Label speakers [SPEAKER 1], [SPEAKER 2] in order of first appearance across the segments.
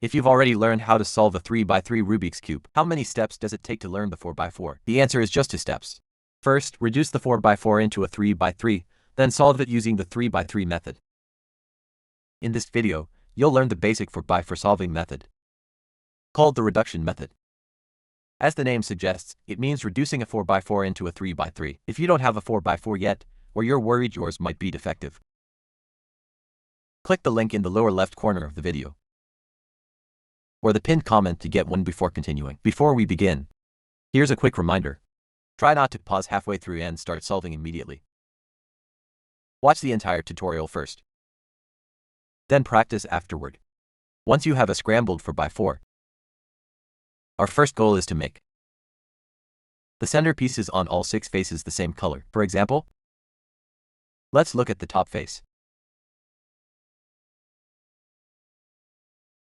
[SPEAKER 1] If you've already learned how to solve a 3x3 Rubik's Cube, how many steps does it take to learn the 4x4? The answer is just 2 steps. First, reduce the 4x4 into a 3x3, then solve it using the 3x3 method. In this video, you'll learn the basic 4x4 solving method, called the reduction method. As the name suggests, it means reducing a 4x4 into a 3x3. If you don't have a 4x4 yet, or you're worried yours might be defective, click the link in the lower left corner of the video, or the pinned comment to get one before continuing. Before we begin, here's a quick reminder. Try not to pause halfway through and start solving immediately. Watch the entire tutorial first, then practice afterward. Once you have a scrambled 4x4, our first goal is to make the center pieces on all 6 faces the same color. For example, let's look at the top face.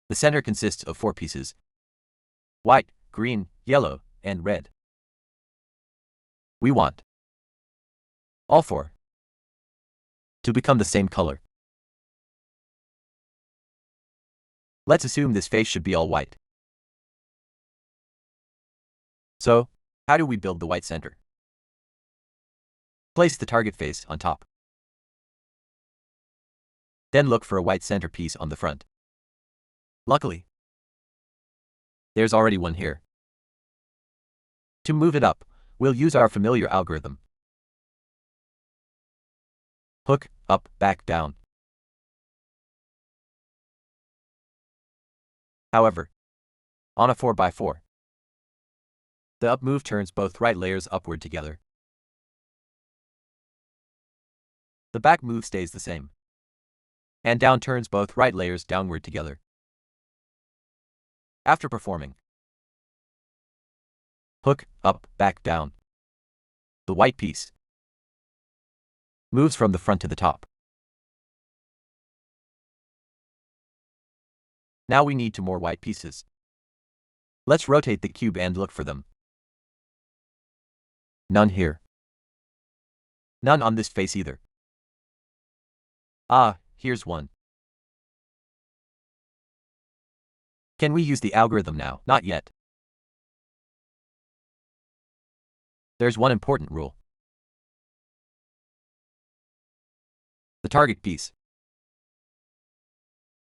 [SPEAKER 1] The center consists of 4 pieces: white, green, yellow, and red. We want all 4 to become the same color. Let's assume this face should be all white. So, how do we build the white center? Place the target face on top. Then look for a white center piece on the front. Luckily, there's already one here. To move it up, we'll use our familiar algorithm. Hook, up, back, down. However, on a 4x4, the up move turns both right layers upward together. The back move stays the same, and down turns both right layers downward together. After performing hook, up, back, down, the white piece moves from the front to the top. Now we need 2 more white pieces. Let's rotate the cube and look for them. None here. None on this face either. Ah, here's one. Can we use the algorithm now? Not yet. There's one important rule. The target piece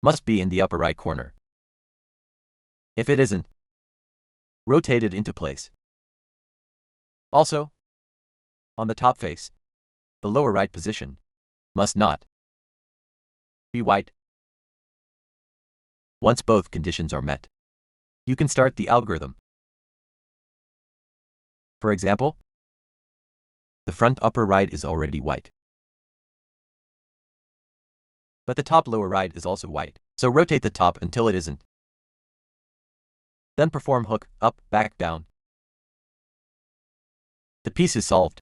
[SPEAKER 1] must be in the upper right corner. If it isn't, rotate it into place. Also, on the top face, the lower right position must not be white. Once both conditions are met, you can start the algorithm. For example, the front upper right is already white, but the top lower right is also white, so rotate the top until it isn't. Then perform hook, up, back, down. The piece is solved.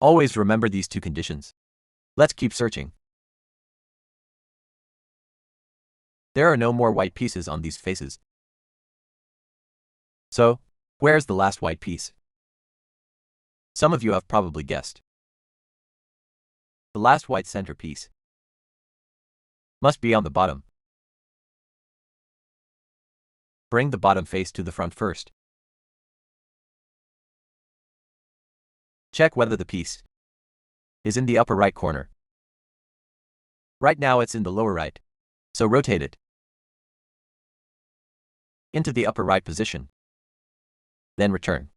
[SPEAKER 1] Always remember these 2 conditions. Let's keep searching. There are no more white pieces on these faces. So, where's the last white piece? Some of you have probably guessed. The last white center piece must be on the bottom. Bring the bottom face to the front first. Check whether the piece is in the upper right corner. Right now it's in the lower right, so rotate it into the upper right position. Then return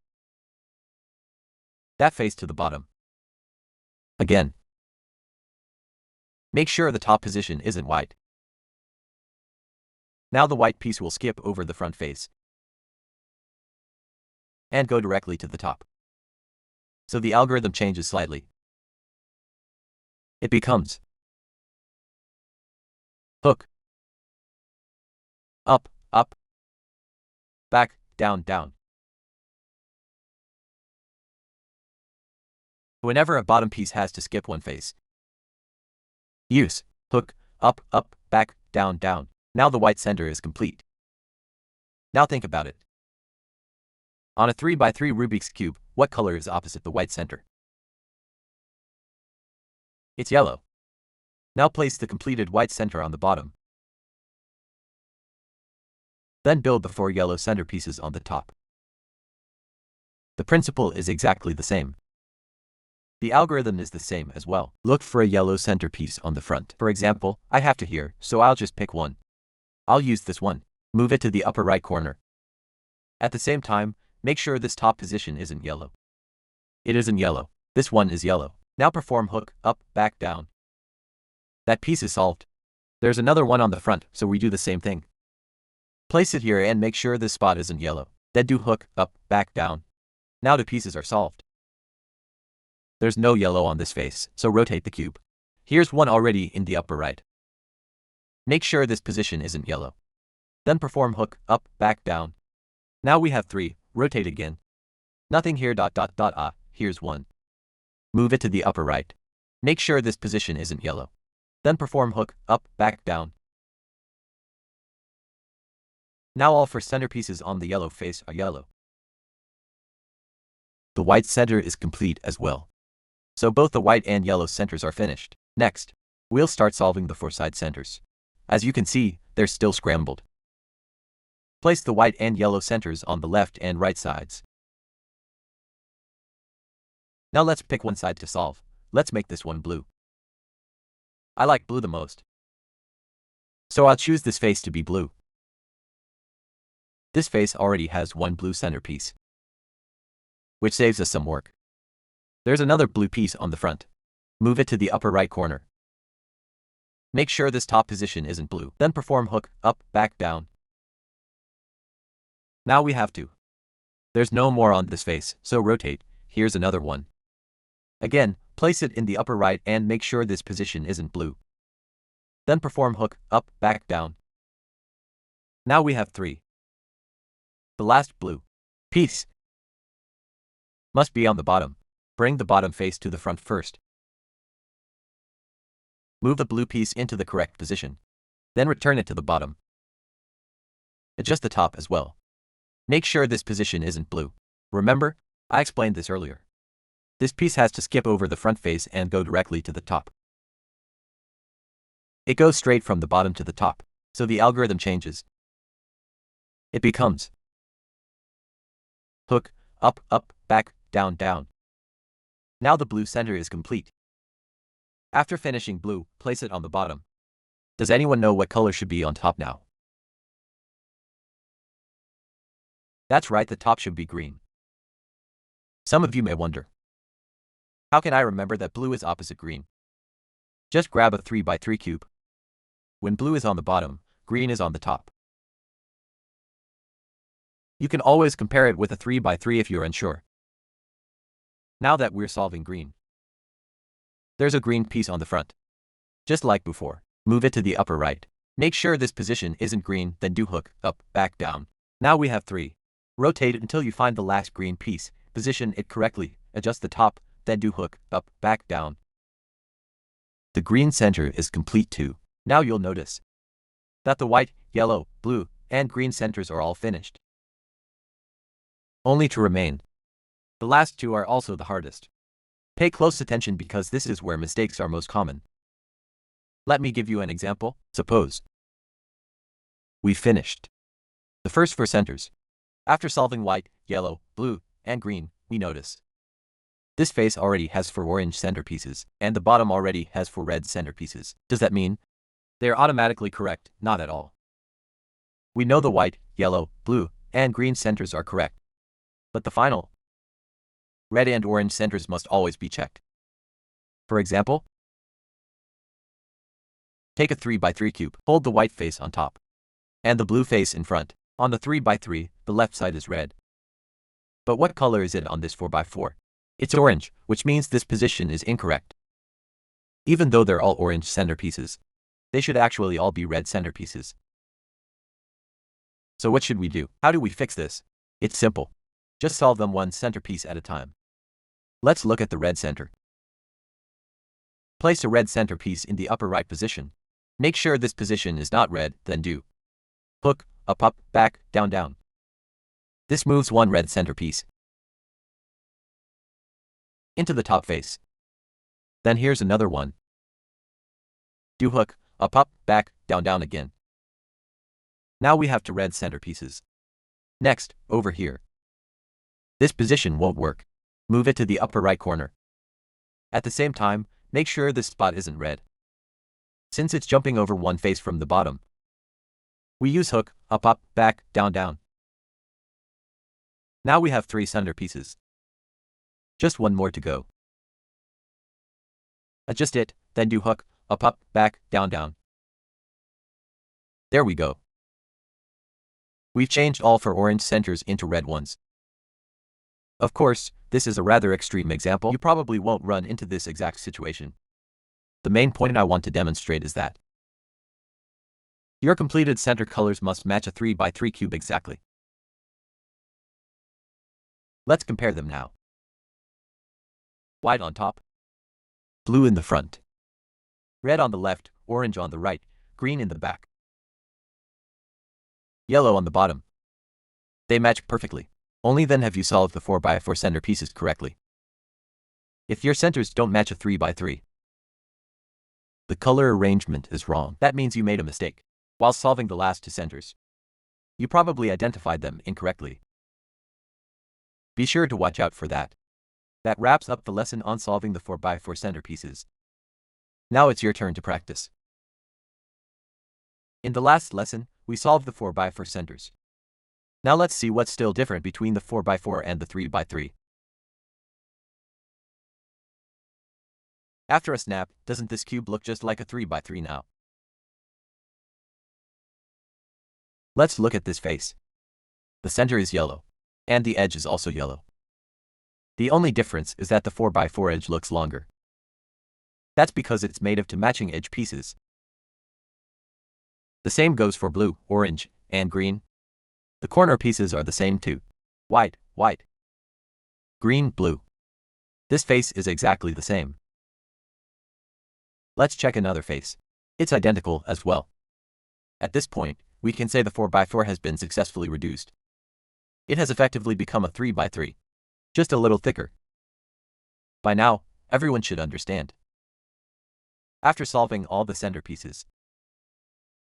[SPEAKER 1] that face to the bottom. Again, make sure the top position isn't white. Now the white piece will skip over the front face and go directly to the top. So the algorithm changes slightly. It becomes hook, up, up, back, down, down. Whenever a bottom piece has to skip one face, use hook, up, up, back, down, down. Now the white center is complete. Now think about it. On a 3x3 Rubik's Cube, what color is opposite the white center? It's yellow. Now place the completed white center on the bottom. Then build the 4 yellow centerpieces on the top. The principle is exactly the same. The algorithm is the same as well. Look for a yellow centerpiece on the front. For example, I have to here, so I'll just pick one. I'll use this one. Move it to the upper right corner. At the same time, make sure this top position isn't yellow. It isn't yellow. This one is yellow. Now perform hook, up, back, down. That piece is solved. There's another one on the front, so we do the same thing. Place it here and make sure this spot isn't yellow. Then do hook, up, back, down. Now the pieces are solved. There's no yellow on this face, so rotate the cube. Here's one already in the upper right. Make sure this position isn't yellow. Then perform hook, up, back, down. Now we have 3, rotate again. Nothing here. Here's one. Move it to the upper right. Make sure this position isn't yellow. Then perform hook, up, back, down. Now all 4 centerpieces on the yellow face are yellow. The white center is complete as well. So both the white and yellow centers are finished. Next, we'll start solving the 4 side centers. As you can see, they're still scrambled. Place the white and yellow centers on the left and right sides. Now let's pick one side to solve. Let's make this one blue. I like blue the most, so I'll choose this face to be blue. This face already has one blue centerpiece, which saves us some work. There's another blue piece on the front. Move it to the upper right corner. Make sure this top position isn't blue. Then perform hook, up, back, down. Now we have 2. There's no more on this face, so rotate. Here's another one. Again, place it in the upper right and make sure this position isn't blue. Then perform hook, up, back, down. Now we have 3. The last blue piece must be on the bottom. Bring the bottom face to the front first. Move the blue piece into the correct position. Then return it to the bottom. Adjust the top as well. Make sure this position isn't blue. Remember, I explained this earlier. This piece has to skip over the front face and go directly to the top. It goes straight from the bottom to the top, so the algorithm changes. It becomes hook, up, up, back, down, down. Now the blue center is complete. After finishing blue, place it on the bottom. Does anyone know what color should be on top now? That's right, the top should be green. Some of you may wonder, how can I remember that blue is opposite green? Just grab a 3x3 cube. When blue is on the bottom, green is on the top. You can always compare it with a 3x3 if you're unsure. Now that we're solving green, there's a green piece on the front. Just like before, move it to the upper right. Make sure this position isn't green, then do hook, up, back, down. Now we have 3. Rotate it until you find the last green piece, position it correctly, adjust the top, then do hook, up, back, down. The green center is complete too. Now you'll notice that the white, yellow, blue, and green centers are all finished. Only to remain. The last 2 are also the hardest. Pay close attention because this is where mistakes are most common. Let me give you an example. Suppose we finished the first 4 centers. After solving white, yellow, blue, and green, we notice this face already has 4 orange centerpieces, and the bottom already has 4 red centerpieces. Does that mean they are automatically correct? Not at all. We know the white, yellow, blue, and green centers are correct, but the final red and orange centers must always be checked. For example, take a 3x3 cube. Hold the white face on top and the blue face in front. On the 3x3, the left side is red. But what color is it on this 4x4? It's orange, which means this position is incorrect. Even though they're all orange centerpieces, they should actually all be red centerpieces. So what should we do? How do we fix this? It's simple. Just solve them one centerpiece at a time. Let's look at the red center. Place a red centerpiece in the upper right position. Make sure this position is not red, then do hook, up, up, back, down, down. This moves one red centerpiece into the top face. Then here's another one. Do hook, up, up, back, down, down again. Now we have two red center pieces. Next, over here. This position won't work. Move it to the upper right corner. At the same time, make sure this spot isn't red, since it's jumping over one face from the bottom. We use hook, up, up, back, down, down. Now we have three center pieces. Just one more to go. Adjust it, then do hook, up, up, back, down, down. There we go. We've changed all four orange centers into red ones. Of course, this is a rather extreme example. You probably won't run into this exact situation. The main point I want to demonstrate is that your completed center colors must match a 3x3 cube exactly. Let's compare them now. White on top, blue in the front, red on the left, orange on the right, green in the back, yellow on the bottom. They match perfectly. Only then have you solved the 4x4 center pieces correctly. If your centers don't match a 3x3, the color arrangement is wrong. That means you made a mistake. While solving the last two centers, you probably identified them incorrectly. Be sure to watch out for that. That wraps up the lesson on solving the 4x4 center pieces. Now it's your turn to practice. In the last lesson, we solved the 4x4 centers. Now let's see what's still different between the 4x4 and the 3x3. After a snap, doesn't this cube look just like a 3x3 now? Let's look at this face. The center is yellow, and the edge is also yellow. The only difference is that the 4x4 edge looks longer. That's because it's made of two matching edge pieces. The same goes for blue, orange, and green. The corner pieces are the same too. White, white, green, blue. This face is exactly the same. Let's check another face. It's identical as well. At this point, we can say the 4x4 has been successfully reduced. It has effectively become a 3x3, just a little thicker. By now, everyone should understand. After solving all the center pieces,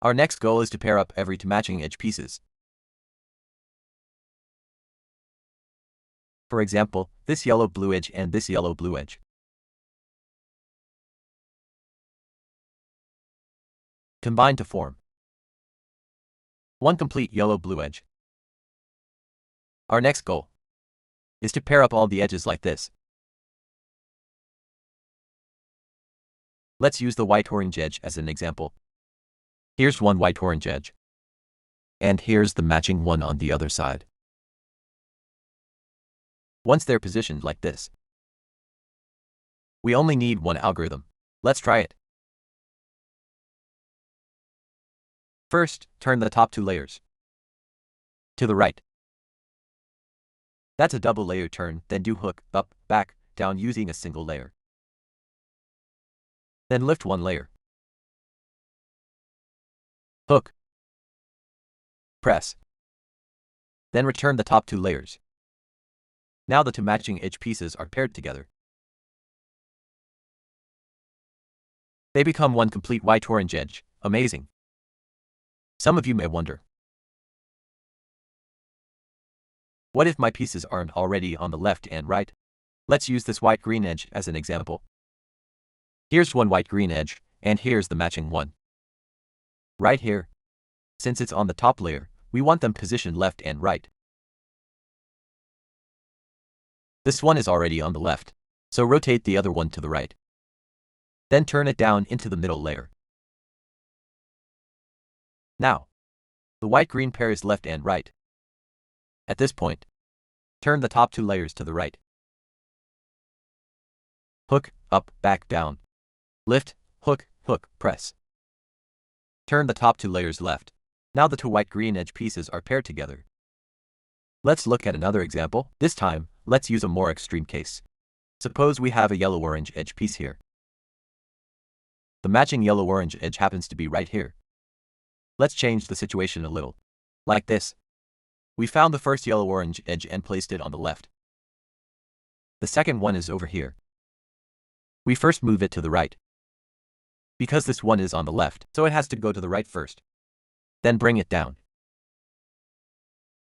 [SPEAKER 1] our next goal is to pair up every two matching edge pieces. For example, this yellow-blue edge and this yellow-blue edge. Combine to form one complete yellow-blue edge. Our next goal is to pair up all the edges like this. Let's use the white-orange edge as an example. Here's one white-orange edge, and here's the matching one on the other side. Once they're positioned like this, we only need one algorithm. Let's try it. First, turn the top two layers to the right. That's a double layer turn, then do hook, up, back, down using a single layer. Then lift one layer. Hook. Press. Then return the top two layers. Now the two matching edge pieces are paired together. They become one complete white-orange edge. Amazing. Some of you may wonder, what if my pieces aren't already on the left and right? Let's use this white-green edge as an example. Here's one white-green edge, and here's the matching one. Right here. Since it's on the top layer, we want them positioned left and right. This one is already on the left, so rotate the other one to the right. Then turn it down into the middle layer. Now, the white-green pair is left and right. At this point, turn the top two layers to the right. Hook, up, back, down. Lift, hook, hook, press. Turn the top two layers left. Now the two white-green edge pieces are paired together. Let's look at another example. This time, let's use a more extreme case. Suppose we have a yellow-orange edge piece here. The matching yellow-orange edge happens to be right here. Let's change the situation a little. Like this. We found the first yellow-orange edge and placed it on the left. The second one is over here. We first move it to the right, because this one is on the left, so it has to go to the right first. Then bring it down.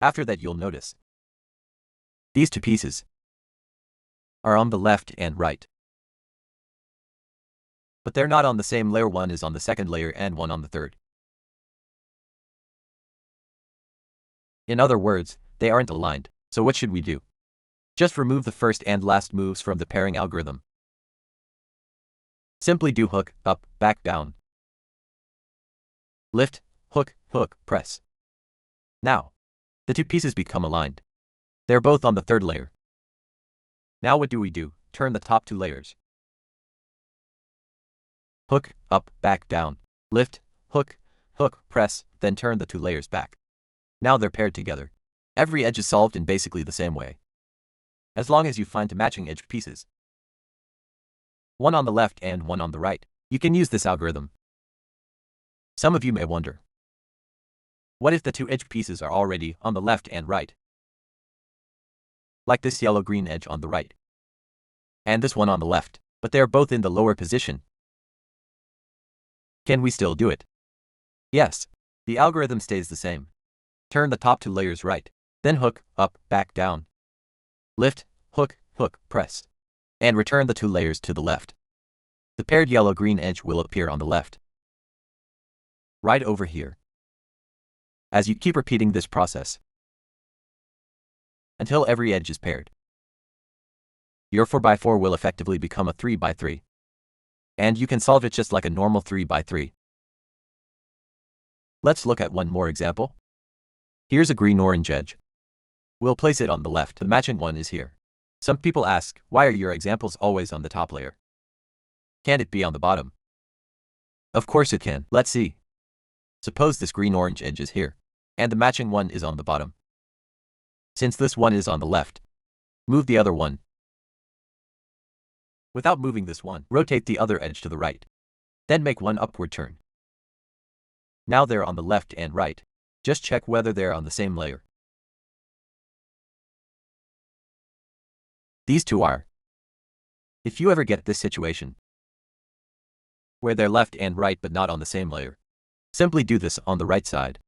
[SPEAKER 1] After that, you'll notice these two pieces are on the left and right, but they're not on the same layer. One is on the second layer and one on the third. In other words, they aren't aligned. So what should we do? Just remove the first and last moves from the pairing algorithm. Simply do hook, up, back, down. Lift, hook, hook, press. Now, the two pieces become aligned. They're both on the third layer. Now what do we do? Turn the top two layers. Hook, up, back, down. Lift, hook, hook, press, then turn the two layers back. Now they're paired together. Every edge is solved in basically the same way, as long as you find two matching edge pieces, one on the left and one on the right. You can use this algorithm. Some of you may wonder, what if the two edge pieces are already on the left and right? Like this yellow-green edge on the right, and this one on the left, but they are both in the lower position. Can we still do it? Yes. The algorithm stays the same. Turn the top two layers right, then hook, up, back, down. Lift, hook, hook, press, and return the two layers to the left. The paired yellow-green edge will appear on the left, right over here. As you keep repeating this process until every edge is paired, your 4x4 will effectively become a 3x3. And you can solve it just like a normal 3x3. Let's look at one more example. Here's a green-orange edge. We'll place it on the left. The matching one is here. Some people ask, why are your examples always on the top layer? Can't it be on the bottom? Of course it can. Let's see. Suppose this green-orange edge is here, and the matching one is on the bottom. Since this one is on the left, move the other one. Without moving this one, rotate the other edge to the right. Then make one upward turn. Now they're on the left and right. Just check whether they're on the same layer. These two are. If you ever get this situation, where they're left and right but not on the same layer, simply do this on the right side.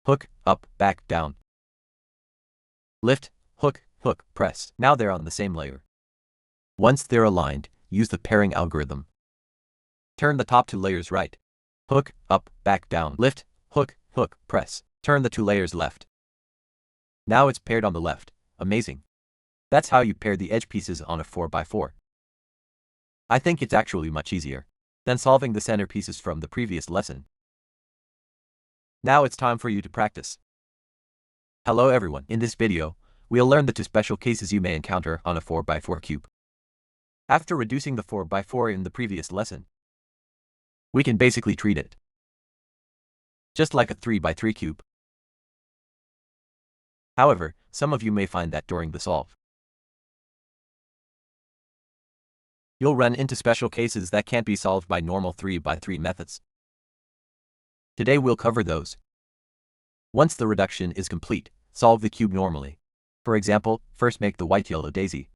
[SPEAKER 1] Hook, up, back, down. Lift, hook, hook, press. Now they're on the same layer. Once they're aligned, use the pairing algorithm. Turn the top two layers right. Hook, up, back, down. Lift, hook, hook, press. Turn the two layers left. Now it's paired on the left. Amazing. That's how you pair the edge pieces on a 4x4. I think it's actually much easier than solving the center pieces from the previous lesson. Now it's time for you to practice. Hello everyone. In this video, we'll learn the two special cases you may encounter on a 4x4 cube. After reducing the 4x4 in the previous lesson, we can basically treat it just like a 3x3 cube. However, some of you may find that during the solve, you'll run into special cases that can't be solved by normal 3x3 methods. Today we'll cover those. Once the reduction is complete, solve the cube normally. For example, first make the white-yellow daisy.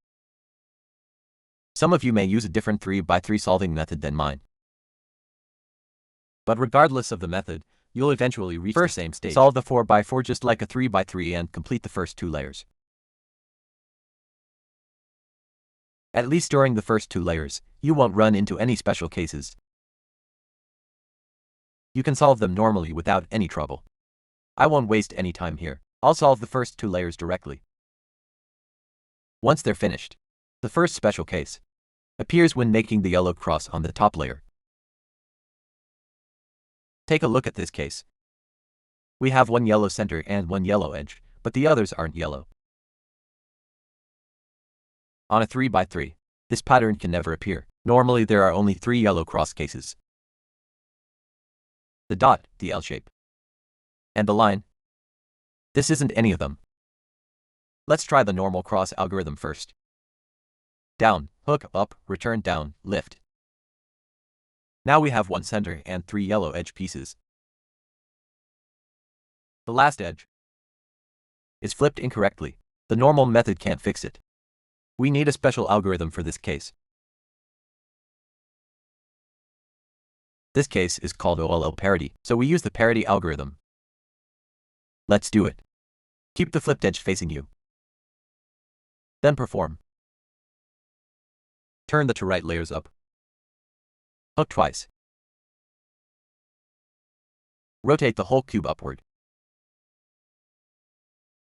[SPEAKER 1] Some of you may use a different 3x3 solving method than mine. But regardless of the method, you'll eventually reach the same stage. Solve the 4x4 just like a 3x3 and complete the first two layers. At least during the first two layers, you won't run into any special cases. You can solve them normally without any trouble. I won't waste any time here. I'll solve the first two layers directly. Once they're finished, the first special case appears when making the yellow cross on the top layer. Take a look at this case. We have one yellow center and one yellow edge, but the others aren't yellow. On a 3x3, this pattern can never appear. Normally there are only 3 yellow cross cases: the dot, the L shape, and the line. This isn't any of them. Let's try the normal cross algorithm first. Down, hook, up, return, down, lift. Now we have one center and 3 yellow edge pieces. The last edge is flipped incorrectly. The normal method can't fix it. We need a special algorithm for this case. This case is called OLL parity, so we use the parity algorithm. Let's do it. Keep the flipped edge facing you. Then perform. Turn the to right layers up. Hook twice. Rotate the whole cube upward.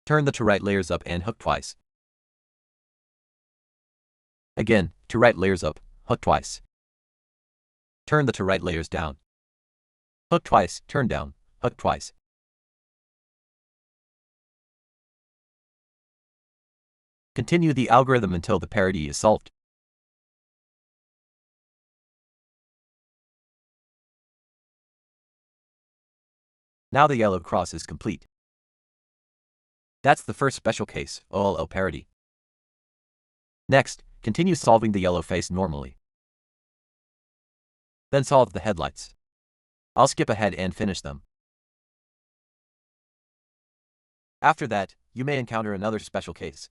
[SPEAKER 1] Turn the to right layers up and hook twice. Again, to right layers up, hook twice. Turn the to right layers down. Hook twice, turn down, hook twice. Continue the algorithm until the parity is solved. Now the yellow cross is complete. That's the first special case, OLO parity. Next, continue solving the yellow face normally. Then solve the headlights. I'll skip ahead and finish them. After that, you may encounter another special case.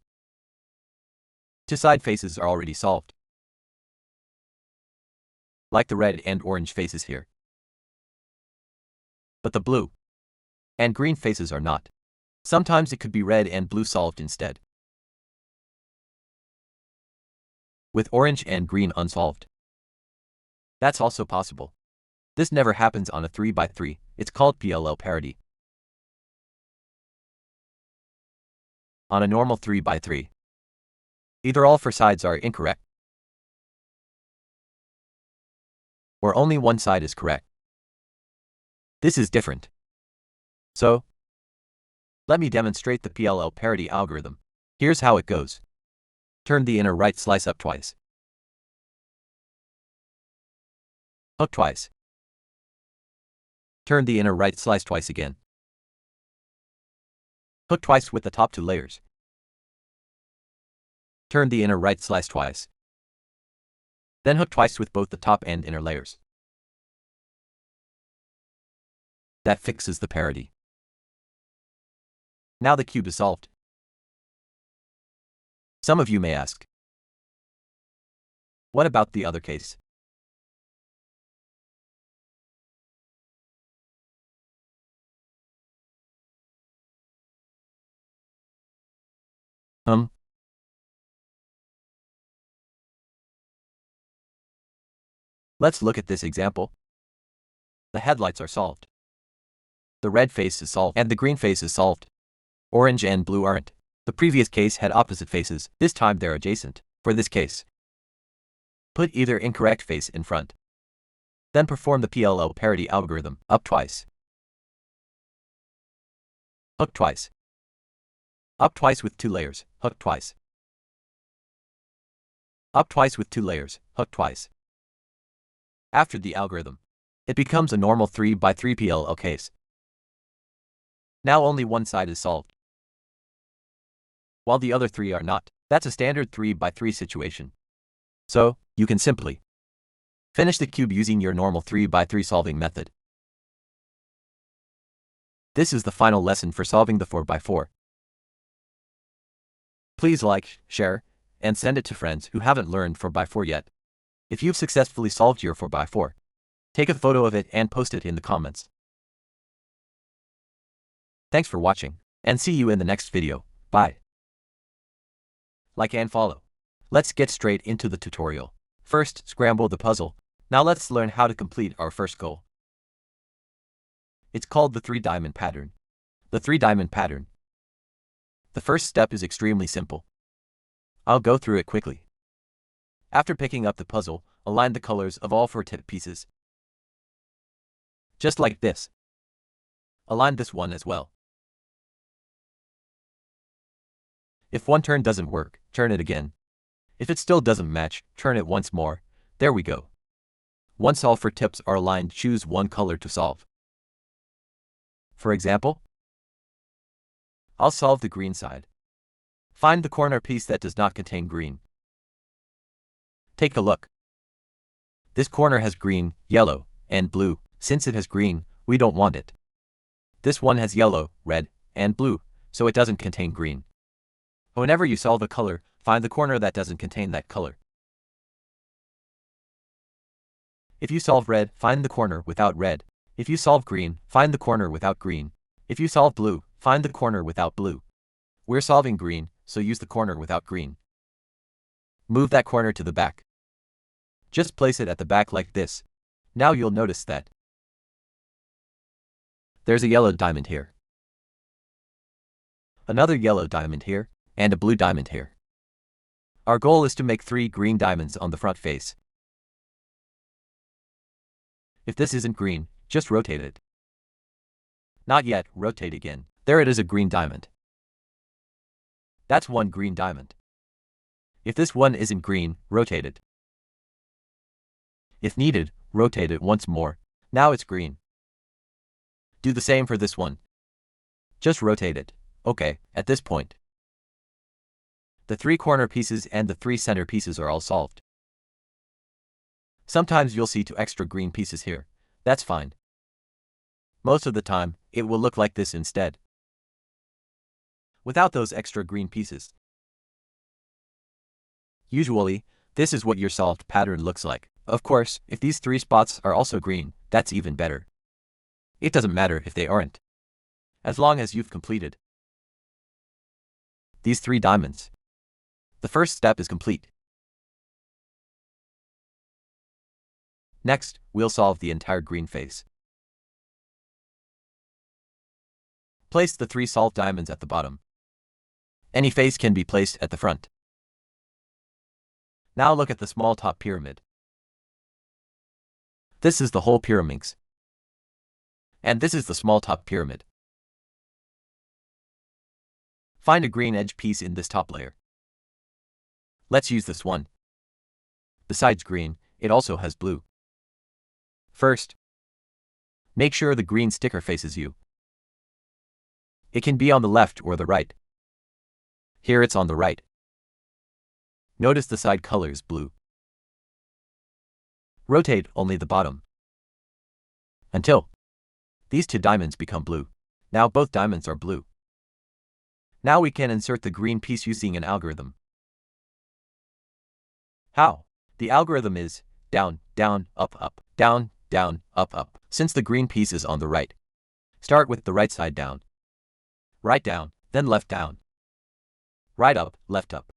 [SPEAKER 1] Two side faces are already solved, like the red and orange faces here. But the blue and green faces are not. Sometimes it could be red and blue solved instead, with orange and green unsolved. That's also possible. This never happens on a 3x3, it's called PLL parity. On a normal 3x3, either all four sides are incorrect, or only one side is correct. This is different. So, let me demonstrate the PLL parity algorithm. Here's how it goes. Turn the inner right slice up twice. Hook twice. Turn the inner right slice twice again. Hook twice with the top two layers. Turn the inner right slice twice. Then hook twice with both the top and inner layers. That fixes the parity. Now the cube is solved. Some of you may ask, what about the other case? Let's look at this example. The headlights are solved. The red face is solved and the green face is solved. Orange and blue aren't. The previous case had opposite faces, this time they're adjacent. For this case, put either incorrect face in front. Then perform the PLL parity algorithm, up twice. Hook twice. Up twice with two layers, hook twice. Up twice with two layers, hook twice. After the algorithm, it becomes a normal 3x3 PLL case. Now only one side is solved, while the other three are not. That's a standard 3x3 situation. So, you can simply finish the cube using your normal 3x3 solving method. This is the final lesson for solving the 4x4. Please like, share, and send it to friends who haven't learned 4x4 yet. If you've successfully solved your 4x4, take a photo of it and post it in the comments. Thanks for watching, and see you in the next video. Bye. Like and follow. Let's get straight into the tutorial. First, scramble the puzzle. Now let's learn how to complete our first goal. It's called the 3-diamond pattern. The 3-diamond pattern. The first step is extremely simple. I'll go through it quickly. After picking up the puzzle, align the colors of all 4 tip pieces. Just like this. Align this one as well. If one turn doesn't work, turn it again. If it still doesn't match, turn it once more. There we go. Once all 4 tips are aligned, choose one color to solve. For example, I'll solve the green side. Find the corner piece that does not contain green. Take a look. This corner has green, yellow, and blue. Since it has green, we don't want it. This one has yellow, red, and blue, so it doesn't contain green. Whenever you solve a color, find the corner that doesn't contain that color. If you solve red, find the corner without red. If you solve green, find the corner without green. If you solve blue, find the corner without blue. We're solving green, so use the corner without green. Move that corner to the back. Just place it at the back like this. Now you'll notice that there's a yellow diamond here, another yellow diamond here, and a blue diamond here. Our goal is to make 3 green diamonds on the front face. If this isn't green, just rotate it. Not yet, rotate again. There it is, a green diamond. That's 1 green diamond. If this one isn't green, rotate it. If needed, rotate it once more. Now it's green. Do the same for this one. Just rotate it. Okay, at this point, the 3 corner pieces and the 3 center pieces are all solved. Sometimes you'll see 2 extra green pieces here. That's fine. Most of the time, it will look like this instead, without those extra green pieces. Usually, this is what your solved pattern looks like. Of course, if these 3 spots are also green, that's even better. It doesn't matter if they aren't, as long as you've completed these 3 diamonds. The first step is complete. Next, we'll solve the entire green face. Place the 3 solved diamonds at the bottom. Any face can be placed at the front. Now look at the small top pyramid. This is the whole Pyraminx. And this is the small top pyramid. Find a green edge piece in this top layer. Let's use this one. Besides green, it also has blue. First, make sure the green sticker faces you. It can be on the left or the right. Here it's on the right. Notice the side color is blue. Rotate only the bottom until these 2 diamonds become blue. Now both diamonds are blue. Now we can insert the green piece using an algorithm. How? The algorithm is down, down, up, up, down, down, up, up. Since the green piece is on the right, start with the right side down. Right down, then left down. Right up, left up.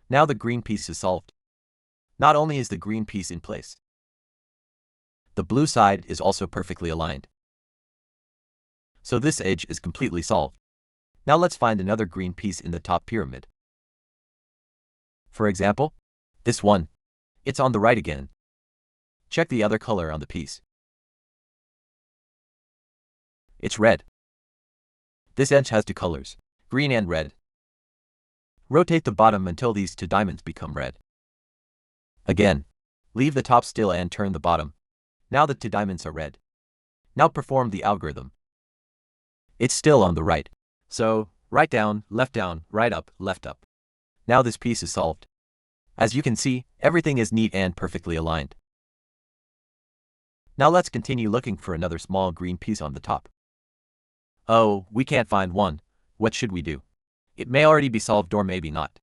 [SPEAKER 1] Now the green piece is solved. Not only is the green piece in place, the blue side is also perfectly aligned. So this edge is completely solved. Now let's find another green piece in the top pyramid. For example, this one. It's on the right again. Check the other color on the piece. It's red. This edge has 2 colors, green and red. Rotate the bottom until these 2 diamonds become red. Again, leave the top still and turn the bottom. Now the 2 diamonds are red. Now perform the algorithm. It's still on the right. So, right down, right up, left up. Now this piece is solved. As you can see, everything is neat and perfectly aligned. Now let's continue looking for another small green piece on the top. Oh, we can't find one. What should we do? It may already be solved or maybe not.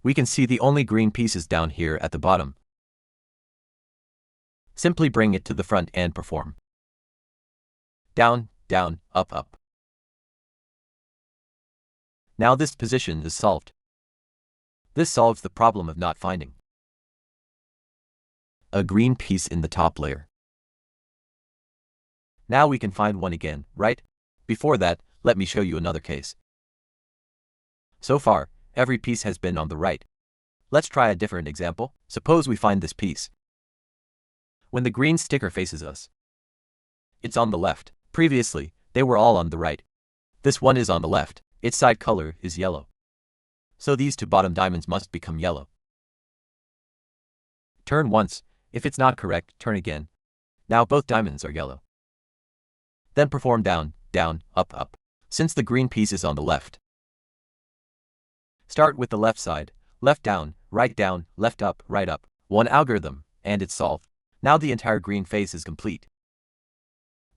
[SPEAKER 1] We can see the only green piece is down here at the bottom. Simply bring it to the front and perform. Down, down, up, up. Now this position is solved. This solves the problem of not finding a green piece in the top layer. Now we can find one again, right? Before that, let me show you another case. So far, every piece has been on the right. Let's try a different example. Suppose we find this piece. When the green sticker faces us, it's on the left. Previously, they were all on the right. This one is on the left. Its side color is yellow. So these 2 bottom diamonds must become yellow. Turn once. If it's not correct, turn again. Now both diamonds are yellow. Then perform down, down, up, up. Since the green piece is on the left, start with the left side. Left down, left up, right up. One algorithm, and it's solved. Now the entire green face is complete.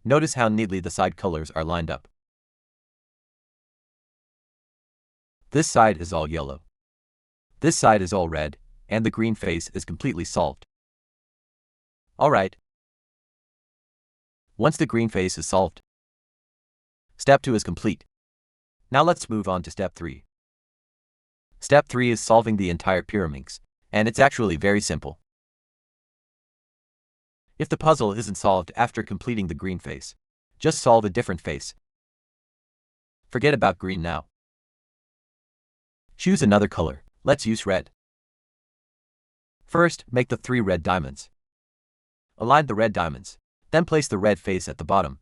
[SPEAKER 1] Notice how neatly the side colors are lined up. This side is all yellow. This side is all red, and the green face is completely solved. Alright. Once the green face is solved, step 2 is complete. Now let's move on to step 3. Step 3 is solving the entire Pyraminx, and it's actually very simple. If the puzzle isn't solved after completing the green face, just solve a different face. Forget about green now. Choose another color. Let's use red. First, make the 3 red diamonds. Align the red diamonds, then place the red face at the bottom.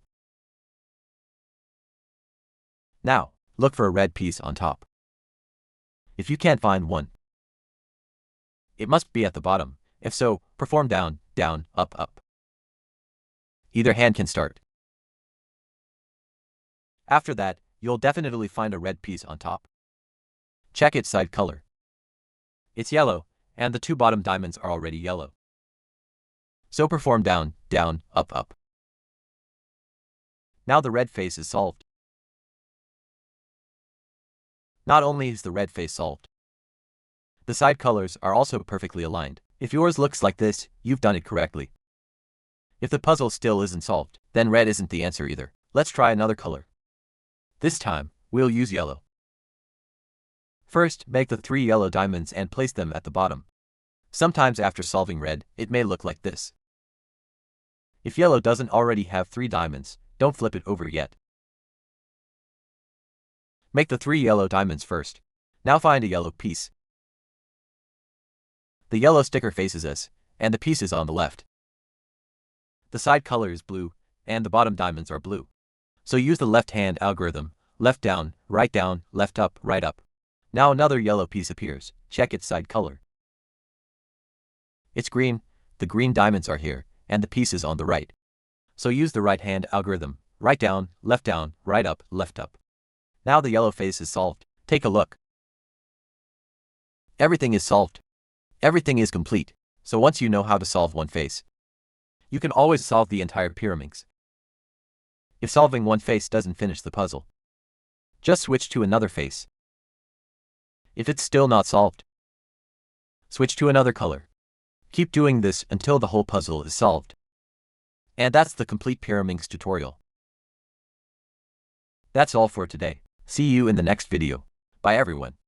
[SPEAKER 1] Now, look for a red piece on top. If you can't find one, it must be at the bottom. If so, perform down, down, up, up. Either hand can start. After that, you'll definitely find a red piece on top. Check its side color. It's yellow, and the 2 bottom diamonds are already yellow. So perform down, down, up, up. Now the red face is solved. Not only is the red face solved, the side colors are also perfectly aligned. If yours looks like this, you've done it correctly. If the puzzle still isn't solved, then red isn't the answer either. Let's try another color. This time, we'll use yellow. First, make the 3 yellow diamonds and place them at the bottom. Sometimes after solving red, it may look like this. If yellow doesn't already have 3 diamonds, don't flip it over yet. Make the 3 yellow diamonds first. Now find a yellow piece. The yellow sticker faces us, and the piece is on the left. The side color is blue, and the bottom diamonds are blue. So use the left-hand algorithm, left down, left up, right up. Now another yellow piece appears. Check its side color. It's green, the green diamonds are here, and the piece is on the right. So use the right-hand algorithm, right down, right up, left up. Now the yellow face is solved. Take a look. Everything is solved. Everything is complete. So once you know how to solve one face, you can always solve the entire Pyraminx. If solving one face doesn't finish the puzzle, just switch to another face. If it's still not solved, switch to another color. Keep doing this until the whole puzzle is solved. And that's the complete Pyraminx tutorial. That's all for today. See you in the next video. Bye everyone.